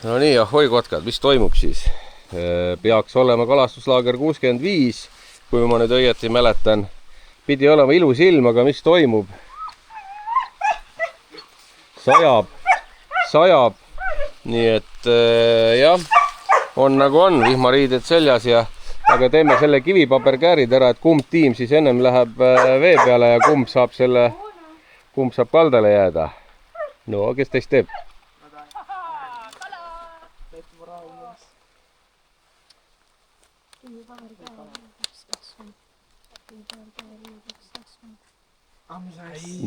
No nii, ahoi kotkad, mis toimub siis? Peaks olema kalastuslaager 65, kui ma nüüd õieti mäletan. Pidi olema ilus ilm, aga mis toimub? Sajab. Nii et jah, on nagu on, vihmariided seljas ja aga teeme selle kivipaberkäärid ära, et kumb tiim siis ennem läheb vee peale ja kumb saab kaldale jääda. No, kes teist teeb?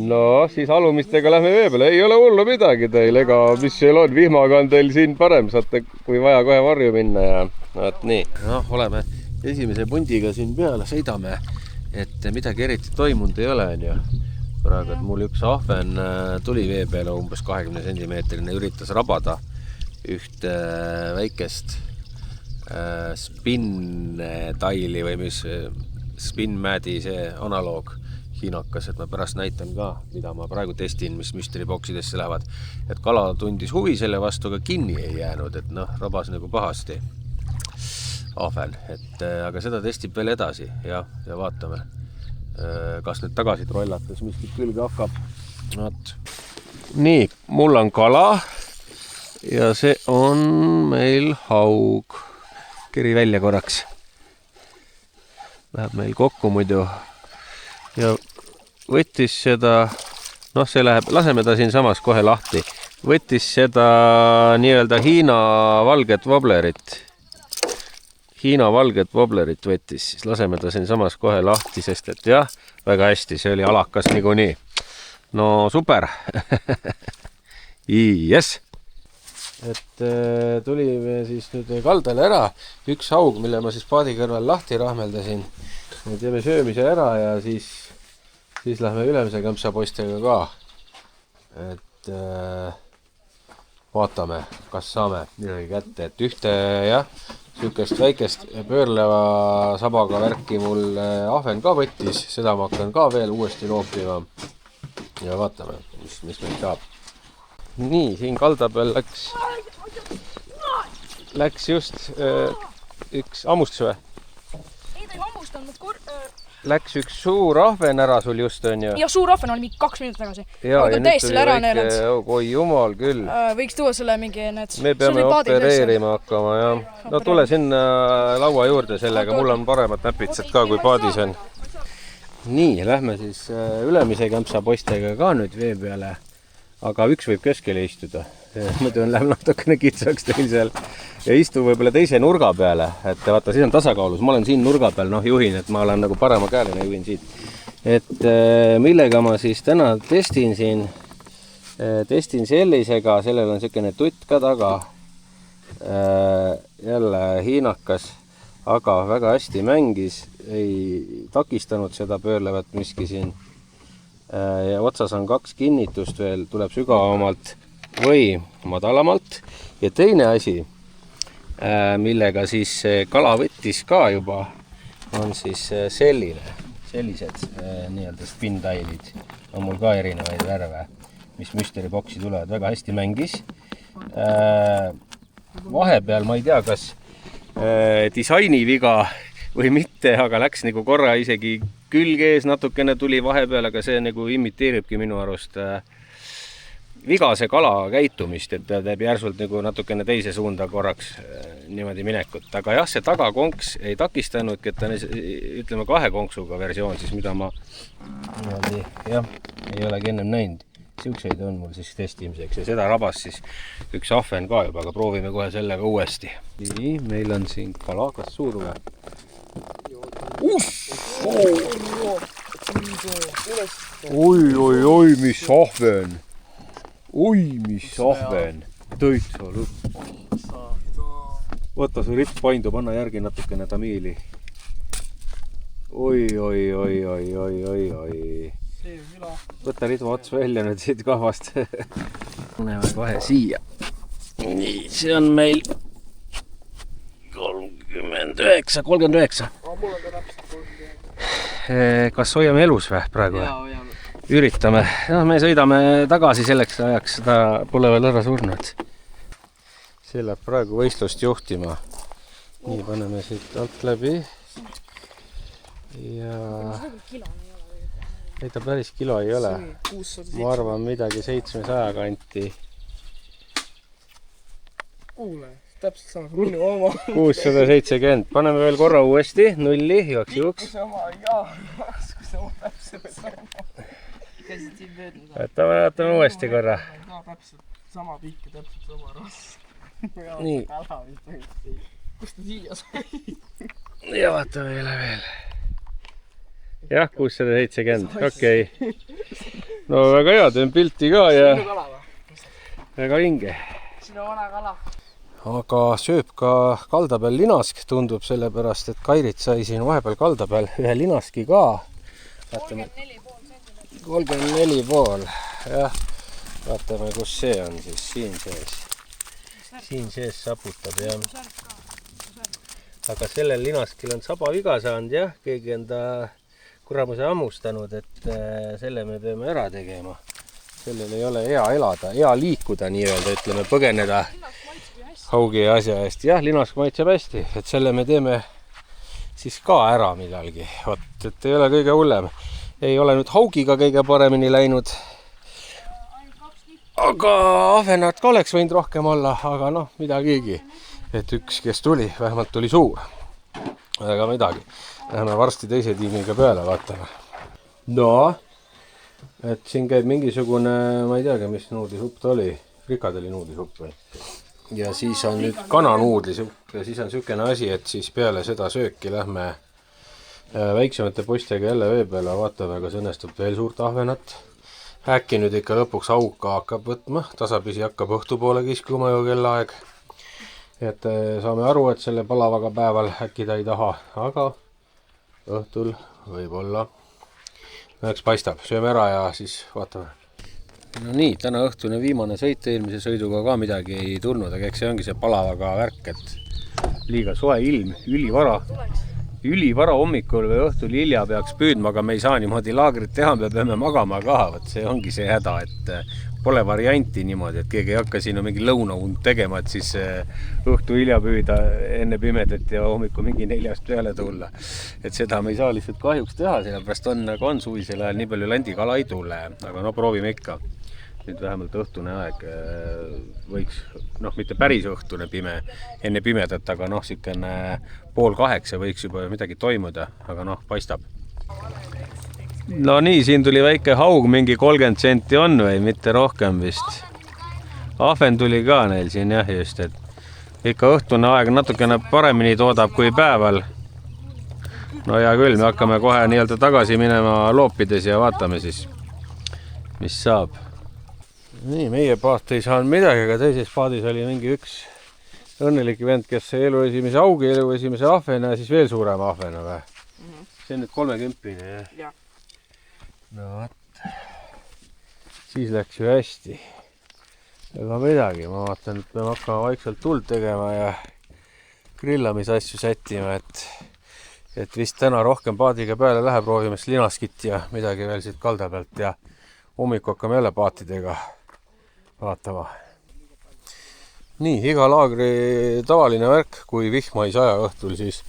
No, siis alumistega lähme vee peale. Ei ole hullu midagi teil, ega mis seal on, vihmaga on teil siin parem, saate kui vaja kohe varju minna ja vaat nii. Noh, oleme esimese pundiga siin peale, sõidame, et midagi eriti toimunud ei ole, on ju. Praegu, et mul üks ahven tuli vee peale umbes 20 centimeetrine, üritas rabada ühte väikest spin-taili või mis spin-mädi see analoog hiinakas, et ma pärast näitan ka, mida ma praegu testin, mis mystery boxidesse lähevad. Et kala tundis huvi selle vastu, aga kinni ei jäänud, et noh, rabas nagu pahasti ahven. Aga seda testib veel edasi ja vaatame, kas nüüd tagasi trollates miskit külge hakkab. Nii, mul on kala ja see on meil haug. Keri välja korraks. Läheb meil kokku muidu. Ja võttis seda, noh see läheb, laseme ta siin samas kohe lahti. Võttis seda nii-öelda Hiina valget wobblerit. Hiina valget wobblerit võttis, siis laseme ta siin samas kohe lahti, sest et jah, väga hästi, see oli alakas niikuinii. No super. Yes. Et tulime siis nüüd kaldale ära. Üks haug, mille ma siis paadi kõrval lahti rahmeldasin. Me teeme söömise ära ja siis lähme ülemise kämpsapoistega ka. Et vaatame, kas saame midagi kätte. Et ühte jah, sükest väikest pöörleva sabaga värki mul ahven ka võttis. Seda ma hakkan ka veel uuesti loopima. Ja vaatame, mis meil saab. Nii, siin kalda peal läks just üks ammustus või? Ei, ta ei ammustanud. Läks üks suur ahven ära sul just on ju? Ja suur ahven oli mingi 2 minutit tagasi. Ja nüüd tuli väike, oi jumal küll. Võiks tuua selle mingi need... Me peame opereerima hakkama, jah. No tule sinna laua juurde sellega, mul on paremad näpitsad ka kui paadis on. Nii, lähme siis ülemise kämpsapoistega ka nüüd vee peale. Aga üks võib keskele istuda. Muidu läheb natukene kitsaks teil seal. Ja istu võib-olla teise nurga peale. Et vaata, siis on tasakaalus. Ma olen siin nurga peal, noh juhin, et ma olen nagu parema käelena juhin siit. Et millega ma siis täna testin siin. Testin sellisega, sellel on selline tutt ka taga. Jälle hiinakas, aga väga hästi mängis. Ei takistanud seda pöörlevat miski siin. Ja otsas on 2 kinnitust veel, tuleb sügavamalt või madalamalt. Ja teine asi, millega siis kala võttis ka juba, on siis sellised nii-öelda spin-tailid. On mul ka erinevaid värve, mis mystery boxi tulevad. Väga hästi mängis. Vahepeal ma ei tea, kas disaini viga või mitte, aga läks nagu korra isegi külgees natukene tuli vahepeal, aga see nagu imiteeribki minu arust vigase kala käitumist, et ta teeb järsult nagu natukene teise suunda korraks niimoodi minekut. Aga jah, see tagakonks ei takistanudki, et ta on ütleme 2 konksuga versioon, siis mida ma niimoodi, jah, ei olegi ennem näinud. Siukseid on mul siis testimiseks ja seda rabas siis üks ahven ka juba, aga proovime kohe sellega uuesti. Nii, meil on siin kala, kas suur või? Oi, mis ahven. Oi, mis ahven. Tõitsa lõpp. Võta su ripp paindub, anna järgi natukene tamiili. Oi. Võta ridva ots välja nüüd siit kahvast. Näeme kohe siia. Nii, see on meil 39. Kas hoiame elus või praegu? Jaa, hoiame. Üritame. No, me sõidame tagasi selleks ajaks, seda pole veel ära surnud. see läheb praegu võistlust juhtima. Nii, paneme siit alt läbi. Ja ei ta päris kilo ei ole. Ma arvan midagi 700 kanti. Kuule, täpselt sama kui minu oma. 670. Paneme veel korra uuesti. Nulli, igaks juhuks. Sama, jaa. Kui sama täpselt sama. Käisid siin möödnud. Vaatame uuesti korra. Ka täpselt sama pikk ja täpselt sama rass. Nii. Kust ta siia sai? Ja vaatame veel. Jah, 670. Okei. No väga hea, teen pilti ka ja väga hinge. Siin on vana kala. Aga sööb ka kalda peal linask, tundub sellepärast, et Kairit sai siin vahepeal kalda peal ühe linaski ka. 34,5. Jah, vaatame, kus see on siis. Siin sees. Siin sees saputab, jah. Aga sellel linaskil on saba viga saanud, jah. Keegi on ta kuramuse hammustanud, et selle me peame ära tegema. Sellel ei ole hea elada, hea liikuda nii-öelda, ütleme, põgeneda haugi ja asja eest. Jah, linask maitseb hästi, et selle me teeme siis ka ära millalgi. Vot, et ei ole kõige hullem. Ei ole nüüd haugiga kõige paremini läinud. Aga ahvenat ka oleks võinud rohkem olla, aga noh, midagigi. Et üks, kes tuli, vähemalt tuli suur. Aga midagi. Läheme varsti teise tiimiga peale, vaatame. No, et siin käib mingisugune, ma ei teagi, mis nuudlisupp ta oli. Frikadeli nuudlisupp või. Ja siis on nüüd kananuudlisupp ja siis on sükene asi, et siis peale seda sööki lähme väiksemate postega jälle vee peale, vaatame, kas õnnestub veel suurt ahvenat. Äkki nüüd ikka lõpuks auka hakkab võtma, tasapisi hakkab õhtu poole kiskuma ju kellaaeg. Et saame aru, et selle palavaga päeval äkki ta ei taha, aga õhtul võib-olla. Eks paistab, sööme ära ja siis vaatame. No nii, täna õhtune viimane sõit, eelmise sõiduga ka midagi ei tulnud, aga eks see ongi see palavaga värk, et liiga soe ilm, ülivara hommikul või õhtul hilja peaks püüdma, aga me ei saa niimoodi laagrit teha, me peame magama ka, võt see ongi see häda, et pole varianti niimoodi, et keegi ei hakka siin mingi lõunaund tegema, et siis õhtu hilja püüda enne pimedat ja hommiku mingi 4 peale tulla. Et seda me ei saa lihtsalt kahjuks teha, sellepärast on suvisel ajal nii palju landikala ei tule, aga no proovime ikka. Nüüd vähemalt õhtune aeg võiks, noh, mitte päris õhtune pime, enne pimedat, aga noh, siukene 7:30 võiks juba midagi toimuda, aga noh, paistab. No nii, siin tuli väike haug, mingi 30 senti on või, mitte rohkem vist. Ahven tuli ka neil siin, jah, just, et ikka õhtune aeg natukene paremini toodab kui päeval. No hea küll, me hakkame kohe nii-öelda tagasi minema loopides ja vaatame siis, mis saab. Nii, meie paat ei saanud midagi, aga teises paadis oli mingi üks õnnelik vend, kes sai elu esimese augi, elu esimese ahvena ja siis veel suurema ahvena või? See on nüüd 30-ne, jah? No võt. Siis läks ju hästi. Ega midagi, ma vaatan, et peame hakkama vaikselt tuld tegema ja grillamisasju sättima, et vist täna rohkem paadiga peale läheb, proovime linaskit ja midagi veel siit kalda pealt ja hommiku hakkame jälle paatidega vaatama. Nii, iga laagri tavaline värk, kui vihma ei saja õhtul, siis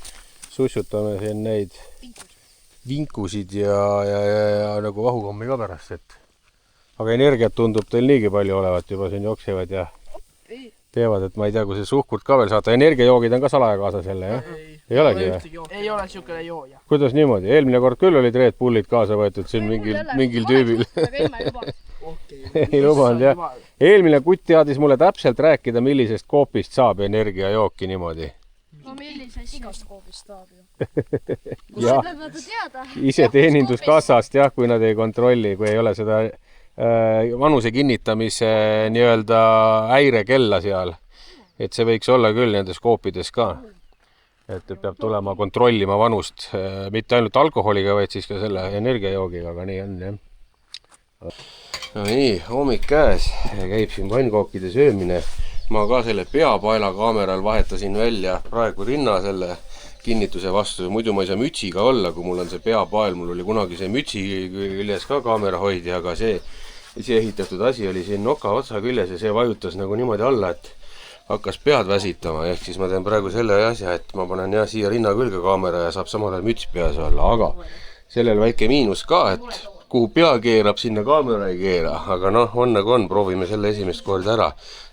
sussutame siin neid vinkusid ja nagu vahukommi ka pärast, et aga energiat tundub teil niigi palju olevat, juba siin jooksevad ja teevad, et ma ei tea, kui see suhkurt ka veel saata. Energiajoogid on ka salaja kaasas jälle, jah? Ei olegi, jah? Ei ole siukene jooja. Kuidas niimoodi? Eelmine kord küll olid Red Bullid kaasa võetud siin mingil tüübil. Ei lubanud, jah. Eelmine kutt teadis mulle täpselt rääkida, millisest koopist saab energiajooki niimoodi. No millisest igast koopist saab ju. Ja, ise teeninduskassast, jah, kui nad ei kontrolli, kui ei ole seda vanuse kinnitamise nii-öelda häirekella seal. Et see võiks olla küll nendes koopides ka. Et peab tulema kontrollima vanust, mitte ainult alkoholiga, vaid siis ka selle energiajoogiga, aga nii on, jah. No nii, hommik käes ja käib siin pannkookide söömine. Ma ka selle peapaela kaameral vahetasin välja praegu rinna selle kinnituse vastu. Muidu ma ei saa mütsiga olla, kui mul on see peapael. Mul oli kunagi see mütsi küljes ka kaamera hoidi, aga see ehitatud asi oli siin noka otsa küljes ja see vajutas nagu niimoodi alla, et hakkas pead väsitama, ehk siis ma teen praegu selle asja, et ma panen jah siia rinna külge kaamera ja saab samal ajal müts peas olla, aga sellel väike miinus ka, et kuhu pea keerab, sinna kaamera ei keera, aga noh, on nagu on, proovime selle esimest korda ära.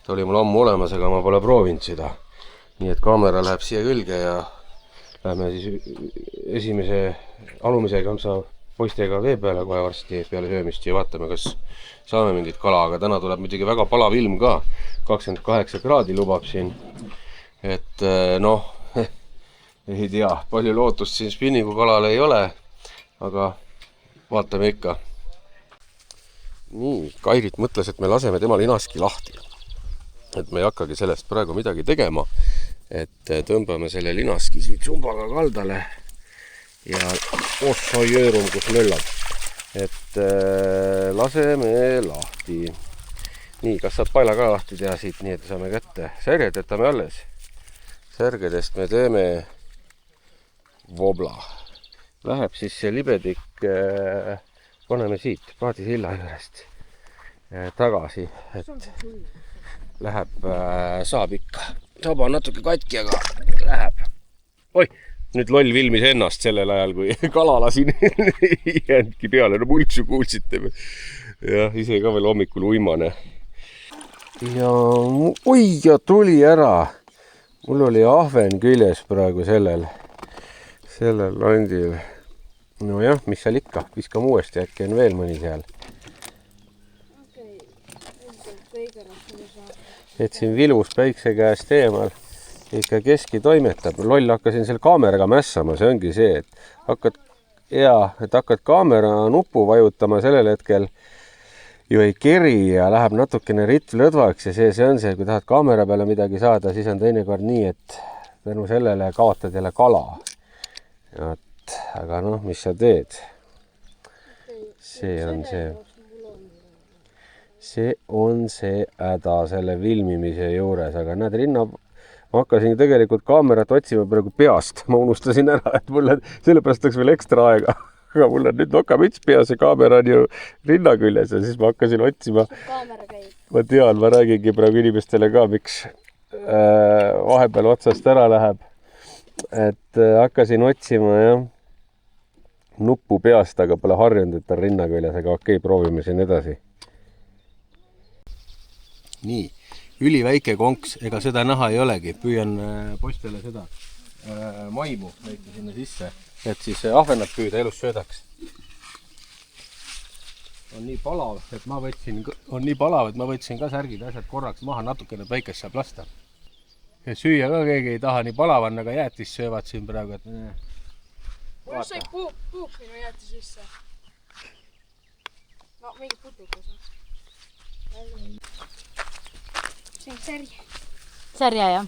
Ta oli mul ammu olemas, aga ma pole proovinud seda. Nii et kaamera läheb siia külge ja lähme siis esimese alumise kampsa poistega vee peale kohe varsti peale söömist ja vaatame, kas saame mingit kala, aga täna tuleb muidugi väga palav ilm ka, 28 kraadi lubab siin, et noh, ei tea, palju lootust siin spinningu kalale ei ole, aga vaatame ikka. Nii, Kairit mõtles, et me laseme tema linaski lahti, et me ei hakkagi sellest praegu midagi tegema, et tõmbame selle linaski siit sumbaga kaldale ja ossojöörum, kus möllab. Et laseme lahti. Nii, kas saab paela ka lahti teha siit, nii et saame kätte. Särged jätame alles. Särgedest me teeme vobla. Läheb siis see libedik, paneme siit paadisilla juurest tagasi, et läheb, saab ikka. Saba on natuke katki, aga läheb. Oi! Nüüd loll filmis ennast sellel ajal, kui kala lasin ei jäänudki peale. No mulksu kuulsite. Jah, ise ka veel hommikul uimane. Ja oi, ja tuli ära. Mul oli ahven küljes praegu sellel landil. No jah, mis seal ikka? Viskame uuesti, äkki on veel mõni seal. Et siin vilus päikse käest eemal. Ikka keski toimetab. Loll hakkasin selle kaameraga mässama, see ongi see, et hakkad kaamera nuppu vajutama sellel hetkel ju ei keri ja läheb natukene ritv-lõdvaks ja see on see, kui tahad kaamera peale midagi saada, siis on teinekord nii, et tänu sellele kaotad jälle kala. Aga noh, mis sa teed? See on see häda selle filmimise juures, aga näed rinna. Ma hakkasin tegelikult kaamerat otsima praegu peast. Ma unustasin ära, et mulle sellepärast läks veel ekstra aega. Aga mul on nüüd nokamüts peas ja kaamera on ju rinna küljes ja siis ma hakkasin otsima. Ma tean, ma räägingi praegu inimestele ka, miks vahepeal otsast ära läheb. Et hakkasin otsima jah, nuppu peast, aga pole harjunud, et on rinna küljes, aga okei, proovime siin edasi. Nii. Üliväike konks, ega seda näha ei olegi. Püüan postele seda maimu väike sinna sisse, et siis ahvenat püüda elus söödaks. On nii palav, et ma võtsin ka särgid asjad korraks maha, natukene päikest saab lasta. Ja süüa ka keegi ei taha, nii palav on, aga jäätis söövad siin praegu. Mul sai puuk minu jäätis sisse. No, mingi putukas. Särje, jah?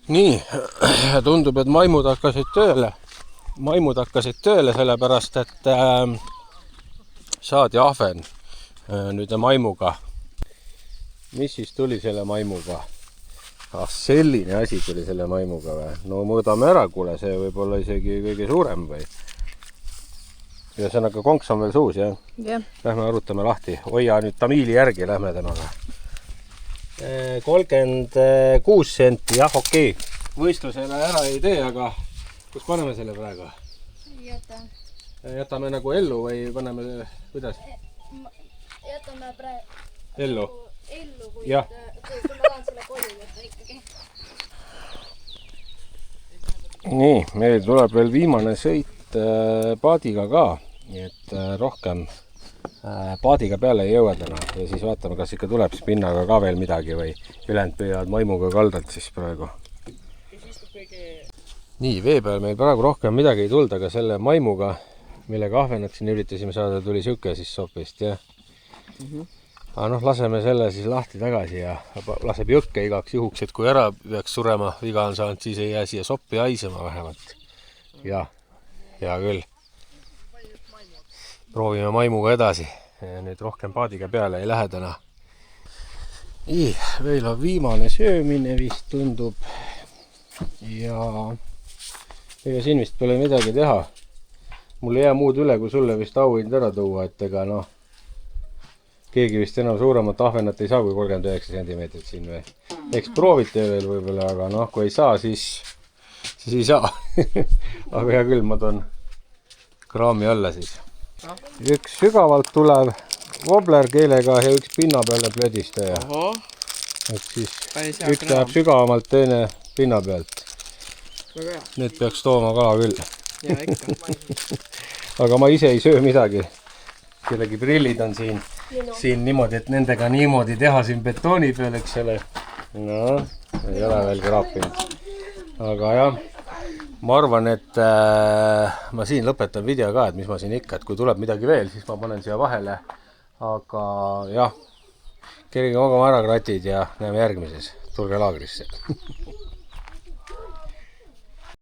Nii, tundub, et maimud hakkasid tööle, sellepärast, et saadi ahven nüüd maimuga. Mis siis tuli selle maimuga? Selline asi tuli selle maimuga või? No mõõdame ära, kuule, see võib olla isegi kõige suurem või? Ja see on aga konks on veel suus, jah? Jah. Lähme arutame lahti. Hoia nüüd tamiili järgi, lähme temaga. 36 senti, jah, okei. Võistlusele ära ei tee, aga kus paneme selle praegu? Jätame nagu ellu või paneme, kuidas? Jätame praegu ellu, kui ma tahan selle koju võtta ikkagi. Nii, meil tuleb veel viimane sõit paadiga ka. Nii et rohkem paadiga peale ei jõua täna ja siis vaatame, kas ikka tuleb spinnaga ka veel midagi või ülejäänud püüavad maimuga kaldalt siis praegu. Nii, vee peal meil praegu rohkem midagi ei tulda, aga selle maimuga, millega ahvenat siin üritasime saada, tuli siuke siis sopist, jah. Aga noh, laseme selle siis lahti tagasi ja laseb jõkke igaks juhuks, et kui ära peaks surema, viga on saanud, siis ei jää siia soppi haisema vähemalt. Ja, hea küll. Proovime maimuga edasi. Nüüd rohkem paadiga peale ei lähe täna. Veel on viimane söömine vist tundub. Ja ega siin vist pole midagi teha. Mul ei jää muud üle, kui sulle vist auhind ära tuua, et ega noh, keegi vist enam suuremat ahvenat ei saa kui 39 sentimeetrit siin või. Eks proovite veel võib-olla, aga noh, kui ei saa, siis ei saa. Aga hea küll, ma toon kraami alla siis. Üks sügavalt tulev wobbler keelega ja üks pinna peale plödistaja. Et siis üks läheb sügavamalt, teine pinna pealt. Need peaks tooma kala küll. Ja ikka. Aga ma ise ei söö midagi. Kellegi prillid on siin niimoodi, et nendega niimoodi teha siin betooni peal, eks ole. No, ei ole veel kraapinud. Aga jah, ma arvan, et ma siin lõpetan video ka, et mis ma siin ikka, et kui tuleb midagi veel, siis ma panen siia vahele. Aga jah, kerige magama ära kratid ja näeme järgmises. Tulge laagrisse.